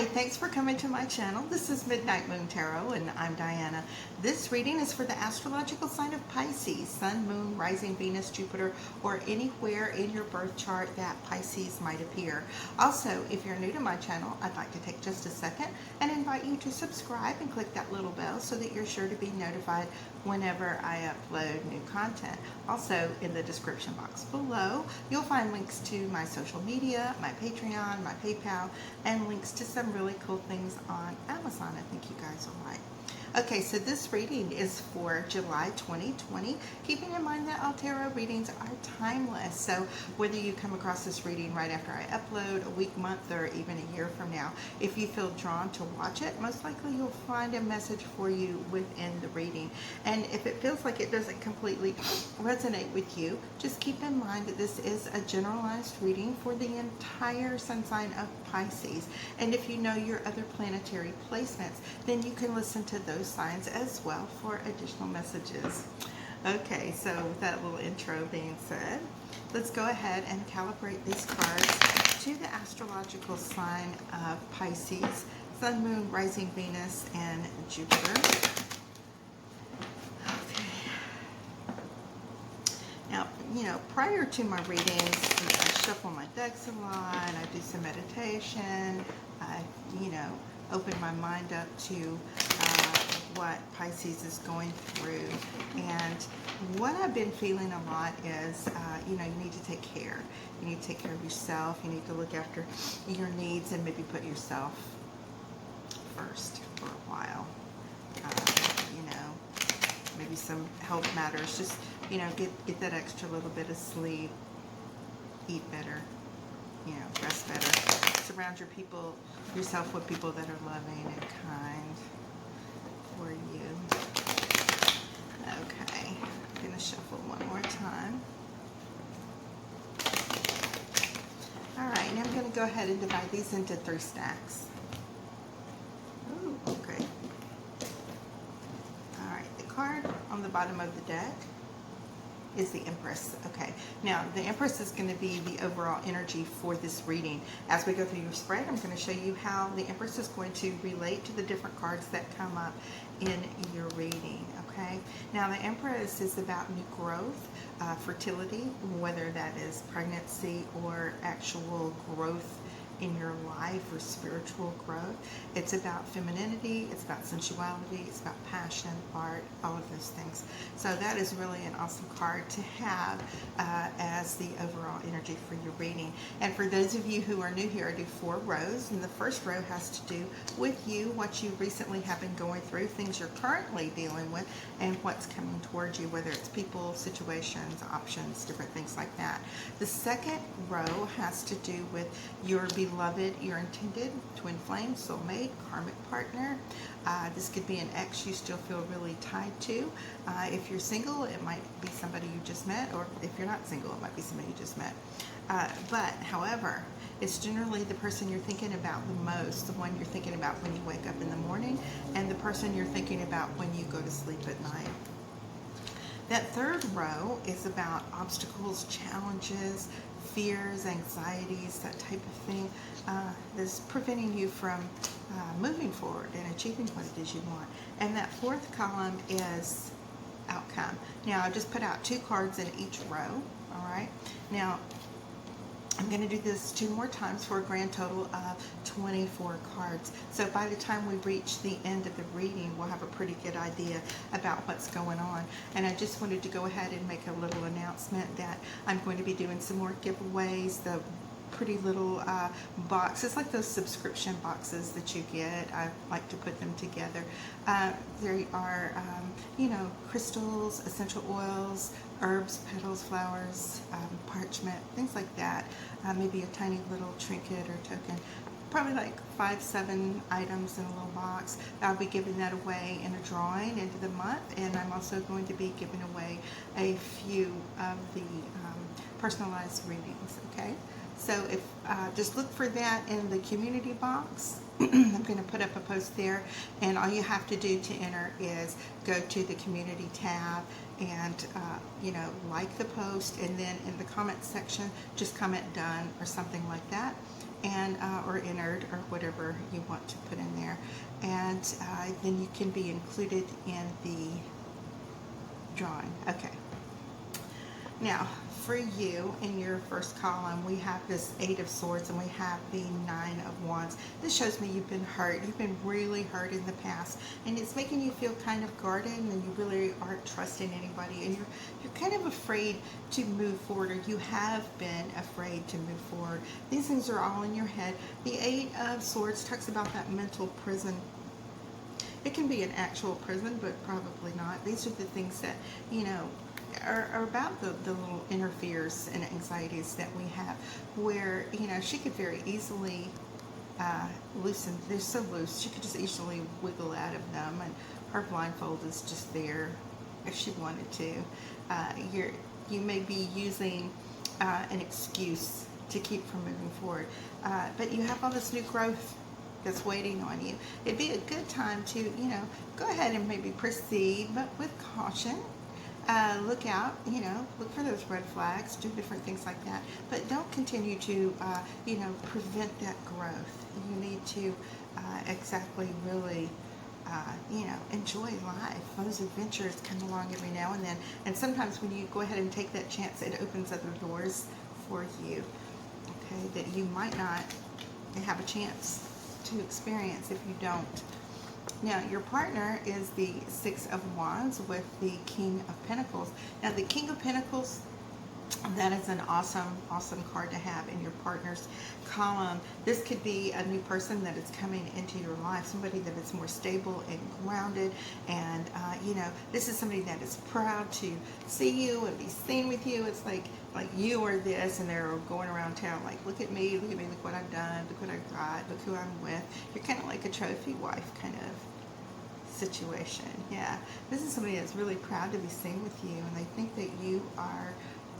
Hi, thanks for coming to my channel. This is Midnight Moon Tarot and I'm Diana. This reading is for the astrological sign of Pisces, Sun, Moon, Rising, Venus, Jupiter, or anywhere in your birth chart that Pisces might appear. Also, if you're new to my channel, I'd like to take just a second and invite you to subscribe and click that little bell so that you're sure to be notified whenever I upload new content. Also, in the description box below, you'll find links to my social media, my Patreon, my PayPal, and links to some really cool things on Amazon I think you guys will like. Okay, so this reading is for July 2020, keeping in mind that all tarot readings are timeless. So whether you come across this reading right after I upload, a week, month, or even a year from now, if you feel drawn to watch it, most likely you'll find a message for you within the reading. And if it feels like it doesn't completely resonate with you, just keep in mind that this is a generalized reading for the entire sun sign of Pisces. And if you know your other planetary placements, then you can listen to those signs as well for additional messages. Okay, so with that little intro being said, let's go ahead and calibrate these cards to the astrological sign of Pisces, Sun, Moon, Rising, Venus, and Jupiter. Okay. Now, you know, prior to my readings, I shuffle my decks a lot, I do some meditation, I, open my mind up to what Pisces is going through. And what I've been feeling a lot is, you need to take care. You need to take care of yourself. You need to look after your needs and maybe put yourself first for a while. Maybe some health matters. Just, get that extra little bit of sleep, eat better, rest better. Surround yourself with people that are loving and kind for you. Okay, I'm going to shuffle one more time. Alright, now I'm going to go ahead and divide these into 3 stacks. Ooh, okay. Alright, the card on the bottom of the deck is the Empress. Okay, now the Empress is going to be the overall energy for this reading. As we go through your spread, I'm going to show you how the Empress is going to relate to the different cards that come up in your reading. Okay, now the Empress is about new growth, fertility, whether that is pregnancy or actual growth in your life or spiritual growth. It's about femininity, it's about sensuality, it's about passion, art, all of those things. So that is really an awesome card to have as the overall energy for your reading. And for those of you who are new here, I do 4 rows, and the first row has to do with you, what you recently have been going through, things you're currently dealing with, and what's coming towards you, whether it's people, situations, options, different things like that. The second row has to do with your beloved, your intended twin flame, soulmate, karmic partner. This could be an ex you still feel really tied to. If you're single, it might be somebody you just met, or if you're not single, it might be somebody you just met. However, it's generally the person you're thinking about the most, the one you're thinking about when you wake up in the morning, and the person you're thinking about when you go to sleep at night. That third row is about obstacles, challenges, fears, anxieties, that type of thing that's preventing you from moving forward and achieving what it is you want. And that fourth column is outcome. Now, I just put out 2 cards in each row, all right? Now, I'm going to do this 2 more times for a grand total of 24 cards. So by the time we reach the end of the reading, we'll have a pretty good idea about what's going on. And I just wanted to go ahead and make a little announcement that I'm going to be doing some more giveaways. The pretty little box. It's like those subscription boxes that you get. I like to put them together. There are, crystals, essential oils, herbs, petals, flowers, parchment, things like that. Maybe a tiny little trinket or token. Probably like 5-7 items in a little box. I'll be giving that away in a drawing into the month, and I'm also going to be giving away a few of the personalized readings, okay? So if just look for that in the community box. I'm going to put up a post there, and all you have to do to enter is go to the community tab and like the post, and then in the comment section just comment done or something like that, and or entered, or whatever you want to put in there, and then you can be included in the drawing. Okay. Now, for you, in your first column, we have this 8 of Swords and we have the 9 of Wands. This shows me you've been hurt. You've been really hurt in the past, and it's making you feel kind of guarded, and you really aren't trusting anybody, and you're kind of afraid to move forward, or you have been afraid to move forward. These things are all in your head. The 8 of Swords talks about that mental prison. It can be an actual prison, but probably not. These are the things that, you know, are about the little inner fears and anxieties that we have, where, you know, she could very easily loosen. They're so loose, she could just easily wiggle out of them, and her blindfold is just there if she wanted to. You may be using an excuse to keep from moving forward, but you have all this new growth that's waiting on you. It'd be a good time to, you know, go ahead and maybe proceed, but with caution. Look out, you know, look for those red flags, do different things like that, but don't continue to, you know, prevent that growth. You need to exactly really, you know, enjoy life. Those adventures come along every now and then, and sometimes when you go ahead and take that chance, it opens other doors for you, okay, that you might not have a chance to experience if you don't. Now, your partner is the 6 of Wands with the King of Pentacles. Now, the King of Pentacles, that is an awesome, awesome card to have in your partner's column. This could be a new person that is coming into your life, somebody that is more stable and grounded, and you know, this is somebody that is proud to see you and be seen with you. It's like you are this, and they're going around town like, look at me, look what I've done, look what I've got, look who I'm with. You're kind of like a trophy wife kind of situation. Yeah, this is somebody that's really proud to be seen with you, and they think that you are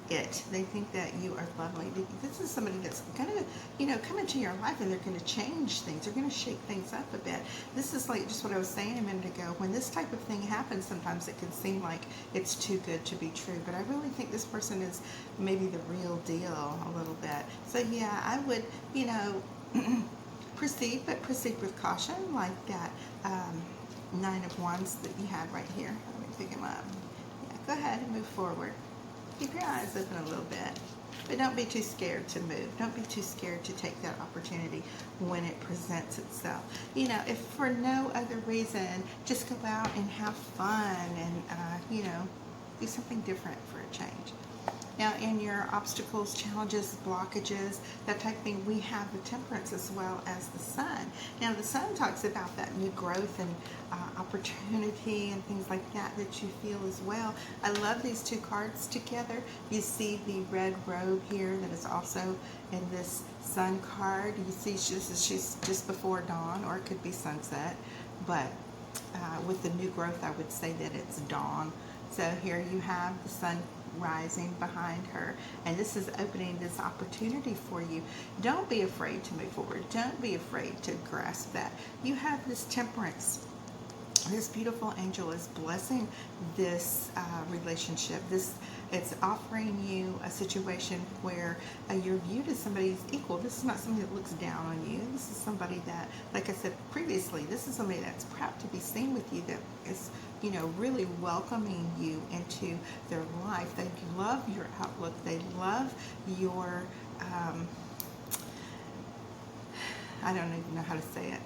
it. They think that you are lovely. This is somebody that's gonna, you know, come into your life, and they're gonna change things. They're gonna shake things up a bit. This is like just what I was saying a minute ago. When this type of thing happens, sometimes it can seem like it's too good to be true, but I really think this person is maybe the real deal a little bit. So yeah, I would, you know, proceed, but proceed with caution, like that 9 of Wands that you had right here. Let me pick him up. Yeah, go ahead and move forward. Keep your eyes open a little bit, but don't be too scared to move. Don't be too scared to take that opportunity when it presents itself. You know, if for no other reason, just go out and have fun, and you know, do something different for a change. Now, in your obstacles, challenges, blockages, that type of thing, we have the Temperance as well as the Sun. Now, the Sun talks about that new growth and opportunity and things like that that you feel as well. I love these two cards together. You see the red robe here that is also in this Sun card. You see she's just before dawn, or it could be sunset, but with the new growth, I would say that it's dawn. So here you have the Sun rising behind her, and this is opening this opportunity for you. Don't be afraid to move forward. Don't be afraid to grasp that. You have this Temperance. This beautiful angel is blessing this relationship. It's offering you a situation where you're viewed as somebody's equal. This is not somebody that looks down on you. This is somebody that, like I said previously, this is somebody that's proud to be seen with you, that is, you know, really welcoming you into their life. They love your outlook. They love your, I don't even know how to say it,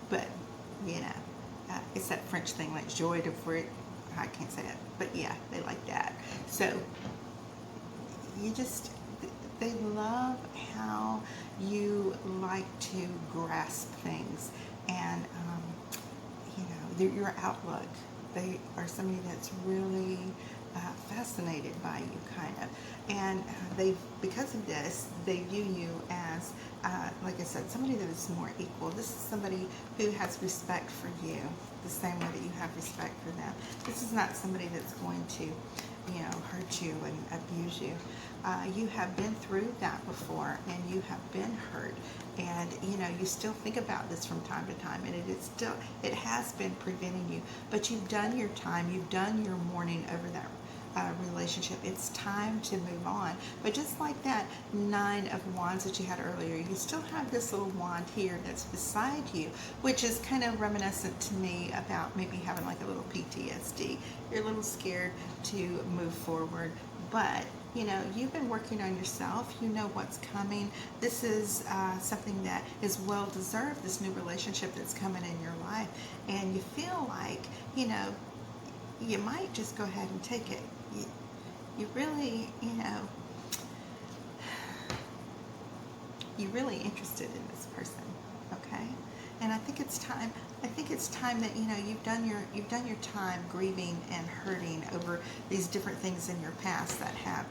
but, you know, it's that French thing, like joie de fruit. I can't say it, but yeah, they like that. So they love how you like to grasp things, and you know, your outlook. They are somebody that's really fascinated by you, kind of, and because of this, they view you as, like I said, somebody that is more equal. This is somebody who has respect for you, the same way that you have respect for them. This is not somebody that's going to, you know, hurt you and abuse you. You have been through that before, and you have been hurt, and you know, you still think about this from time to time, and it has been preventing you, but you've done your time, you've done your mourning over that relationship. It's time to move on. But just like that 9 of Wands that you had earlier, you still have this little wand here that's beside you, which is kind of reminiscent to me about maybe having like a little PTSD. You're a little scared to move forward, but you know, you've been working on yourself. You know what's coming. This is something that is well deserved, this new relationship that's coming in your life. And you feel like, you know, you might just go ahead and take it. You really, you know, you're really interested in this person, okay? And I think it's time. I think it's time that, you know, you've done your time grieving and hurting over these different things in your past that have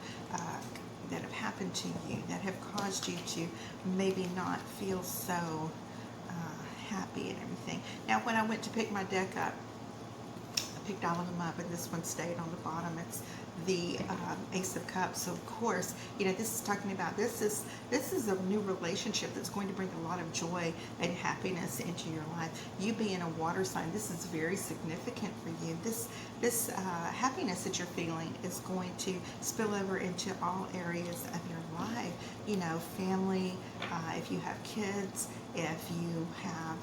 happened to you, that have caused you to maybe not feel so happy and everything. Now, when I went to pick my deck up, I picked all of them up, and this one stayed on the bottom. It's the Ace of Cups. So of course, you know, this is talking about this is a new relationship that's going to bring a lot of joy and happiness into your life. You being a water sign, this is very significant for you. This happiness that you're feeling is going to spill over into all areas of your life. You know, family, if you have kids, if you have,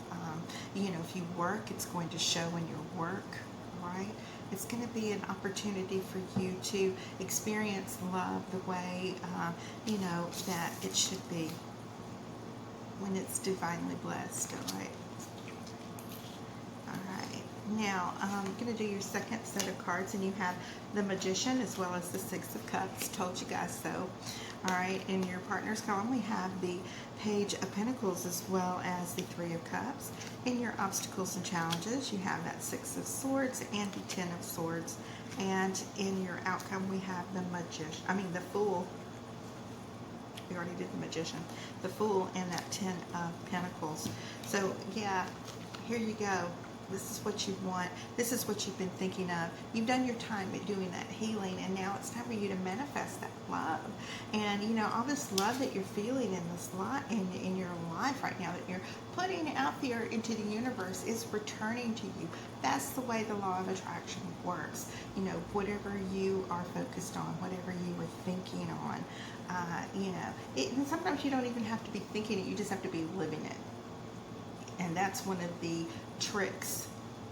you know, if you work, it's going to show in your work, right? It's going to be an opportunity for you to experience love the way, you know, that it should be when it's divinely blessed, all right? All right. Now, I'm going to do your second set of cards, and you have the Magician as well as the Six of Cups. Told you guys so. All right, in your partner's column, we have the Page of Pentacles as well as the Three of Cups. In your obstacles and challenges, you have that Six of Swords and the Ten of Swords. And in your outcome, we have the Fool. We already did the Magician. The Fool and that Ten of Pentacles. So, yeah, here you go. This is what you want. This is what you've been thinking of. You've done your time at doing that healing, and now it's time for you to manifest that love. And you know, all this love that you're feeling in this lot in your life right now, that you're putting out there into the universe, is returning to you. That's the way the law of attraction works. You know, whatever you are focused on, whatever you are thinking on, you know, and sometimes you don't even have to be thinking it. You just have to be living it. And that's one of the tricks,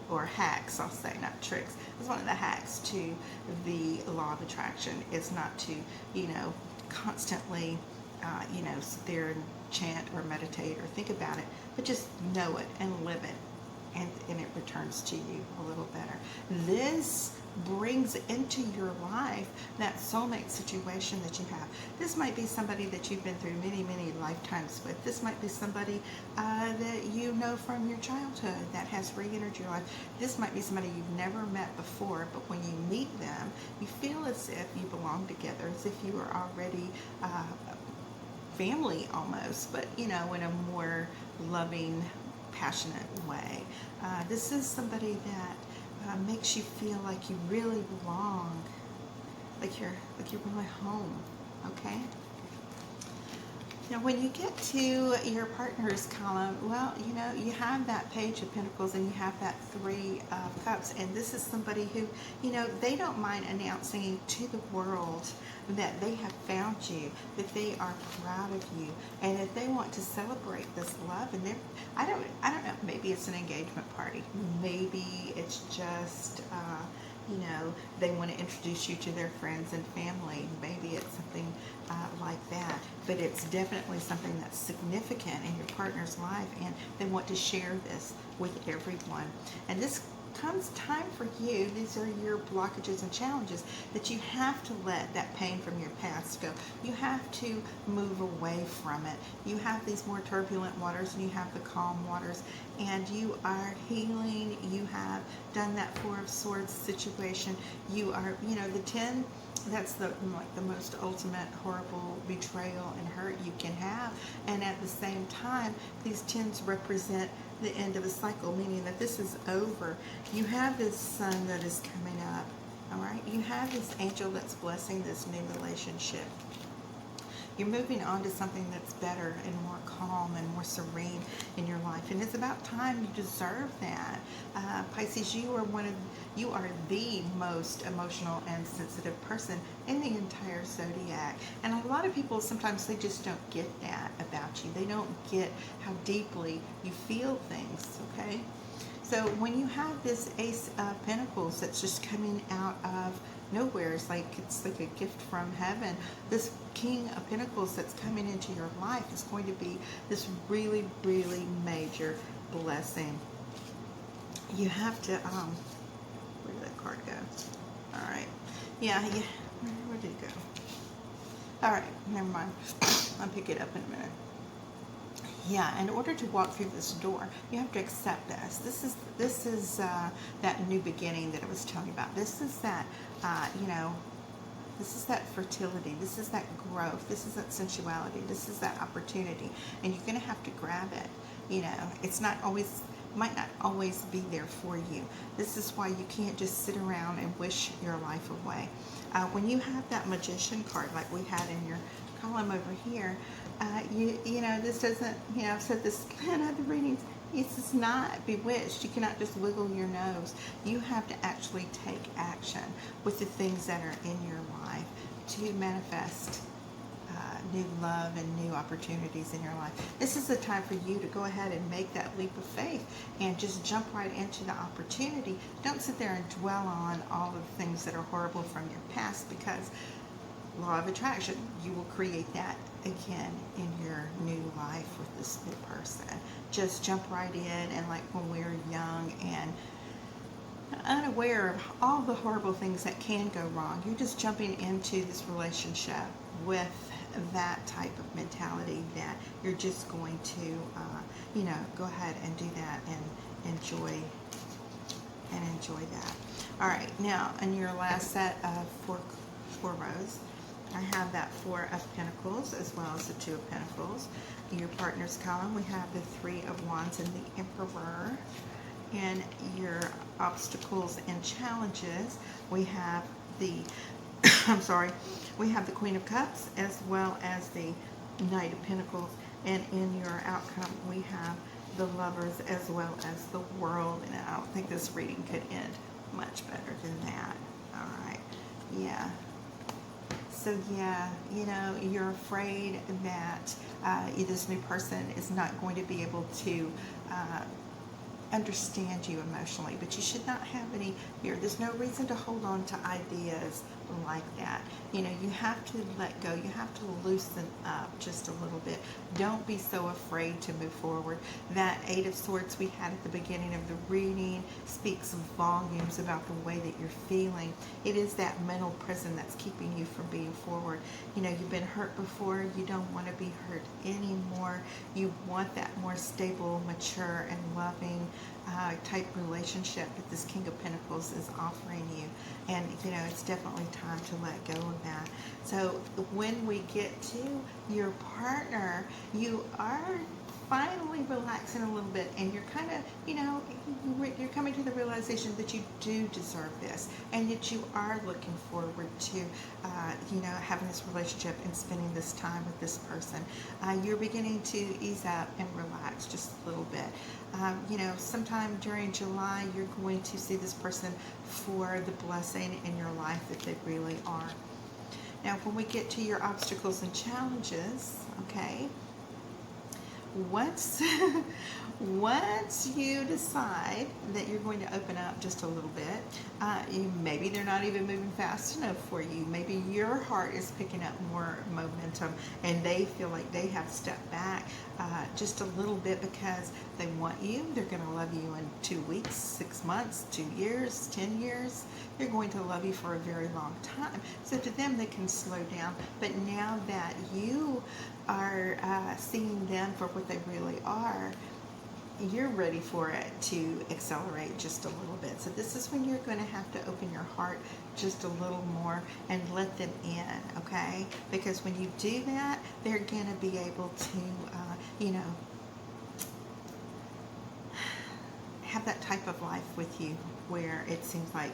or hacks, I'll say, not tricks. It's one of the hacks to the law of attraction. Is not to, you know, constantly, you know, sit there and chant or meditate or think about it, but just know it and live it, and it returns to you a little better. This brings into your life that soulmate situation that you have. This might be somebody that you've been through many, many lifetimes with. This might be somebody that you know from your childhood that has re-entered your life. This might be somebody you've never met before, but when you meet them, you feel as if you belong together, as if you are already family almost, but you know, in a more loving, passionate way. This is somebody that makes you feel like you really belong, like you're really home, okay? Now, when you get to your partner's column, well, you know, you have that Page of Pentacles and you have that Three of Cups, and this is somebody who, you know, they don't mind announcing to the world that they have found you, that they are proud of you, and that they want to celebrate this love. And they're, I don't know, maybe it's an engagement party, maybe it's just, you know, they want to introduce you to their friends and family. Maybe it's something like that. But it's definitely something that's significant in your partner's life, and they want to share this with everyone. And this comes time for you. These are your blockages and challenges that you have to let that pain from your past go. You have to move away from it. You have these more turbulent waters and you have the calm waters, and you are healing. You have done that Four of Swords situation. You are, you know, the 10, that's the most ultimate horrible betrayal and hurt you can have. And at the same time, these 10s represent the end of a cycle, meaning that this is over. You have this sun that is coming up, all right? You have this angel that's blessing this new relationship. You're moving on to something that's better and more calm and more serene in your life. And it's about time. You deserve that. Pisces, you are the most emotional and sensitive person in the entire zodiac. And a lot of people, sometimes they just don't get that about you. They don't get how deeply you feel things, okay? So when you have this Ace of Pentacles that's just coming out of nowhere, it's like a gift from heaven. This King of Pentacles that's coming into your life is going to be this really, really major blessing. You have to, where did that card go? All right. Yeah, where did it go? All right, never mind. I'll pick it up in a minute. Yeah, in order to walk through this door, you have to accept this. This is that new beginning that I was telling you about. This is that, this is that fertility. This is that growth. This is that sensuality. This is that opportunity, and you're going to have to grab it. It's not always, might not always be there for you. This is why you can't just sit around and wish your life away. When you have that Magician card, like we had in your column over here, this doesn't, I've said this in other readings, this is not bewitched. You cannot just wiggle your nose. You have to actually take action with the things that are in your life to manifest new love and new opportunities in your life. This is the time for you to go ahead and make that leap of faith and just jump right into the opportunity. Don't sit there and dwell on all of the things that are horrible from your past, because law of attraction, you will create that again in your new life with this new person. Just jump right in, and like when we're young and unaware of all the horrible things that can go wrong, you're just jumping into this relationship with that type of mentality that you're just going to go ahead and do that and enjoy that. All right, now in your last set of four rows, I have that Four of Pentacles as well as the Two of Pentacles. Your partner's column, we have the Three of Wands and the Emperor. And your obstacles and challenges, we have the we have the Queen of Cups as well as the Knight of Pentacles. And in your outcome, we have the Lovers as well as the World. And I don't think this reading could end much better than that. All right. Yeah. So yeah, you're afraid that this new person is not going to be able to understand you emotionally, but you should not have any fear. There's no reason to hold on to ideas like that. You have to let go. You have to loosen up just a little bit. Don't be so afraid to move forward. That Eight of Swords we had at the beginning of the reading speaks volumes about the way that you're feeling. It is that mental prison that's keeping you from being forward. You've been hurt before. You don't want to be hurt anymore. You want that more stable, mature, and loving type relationship that this King of Pentacles is offering you. And it's definitely time to let go of that. So when we get to your partner, you are finally relaxing a little bit, and you're kind of, you're coming to the realization that you do deserve this, and that you are looking forward to, having this relationship and spending this time with this person. You're beginning to ease up and relax just a little bit. Sometime during July, you're going to see this person for the blessing in your life that they really are. Now, when we get to your obstacles and challenges, okay, once you decide that you're going to open up just a little bit, maybe they're not even moving fast enough for you. Maybe your heart is picking up more momentum and they feel like they have stepped back just a little bit because they want you. They're going to love you in 2 weeks, 6 months, 2 years, 10 years. They're going to love you for a very long time. So to them, they can slow down. But now that you are seeing them for what they really are, you're ready for it to accelerate just a little bit. So this is when you're going to have to open your heart just a little more and let them in, okay? Because when you do that, they're going to be able to, have that type of life with you where it seems like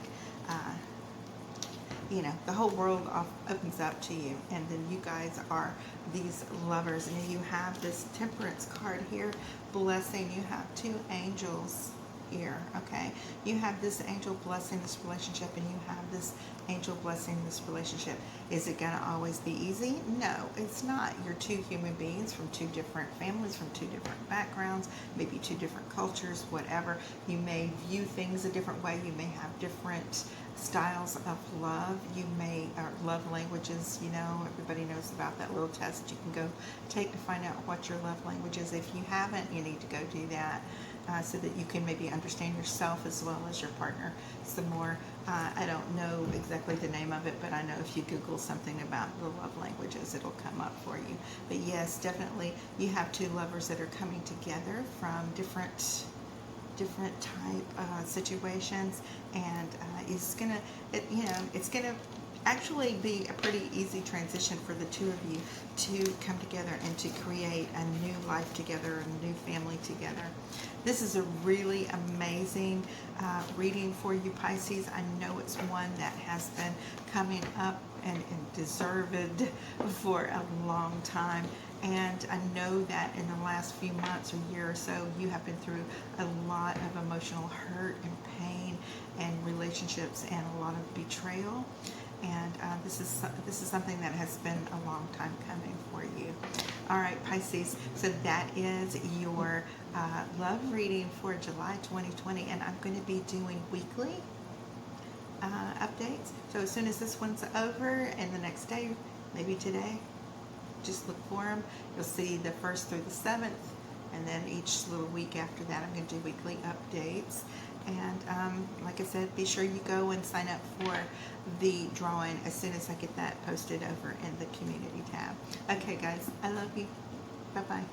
you know, the whole world opens up to you, and then you guys are these lovers. And you have this Temperance card here, blessing. You have two angels here, okay? You have this angel blessing this relationship, and you have this angel blessing this relationship. Is it going to always be easy? No, it's not. You're two human beings from two different families, from two different backgrounds, maybe two different cultures, whatever. You may view things a different way. You may have different styles of love. You may, or love languages, you know, everybody knows about that little test you can go take to find out what your love language is. If you haven't, you need to go do that. So that you can maybe understand yourself as well as your partner some more. I don't know exactly the name of it, but I know if you Google something about the love languages, it'll come up for you. But yes, definitely, you have two lovers that are coming together from different type situations, and it's gonna, it's gonna actually be a pretty easy transition for the two of you to come together and to create a new life together, a new family together. This is a really amazing reading for you, Pisces. I know it's one that has been coming up and deserved for a long time. And I know that in the last few months or year or so, you have been through a lot of emotional hurt and pain and relationships and a lot of betrayal. And this is something that has been a long time coming for you. All right, Pisces, so that is your love reading for July 2020, and I'm going to be doing weekly updates. So as soon as this one's over, and the next day, maybe today, just look for them. You'll see the 1st through the 7th, and then each little week after that, I'm going to do weekly updates. And like I said, be sure you go and sign up for the drawing as soon as I get that posted over in the community tab. Okay, guys, I love you. Bye-bye.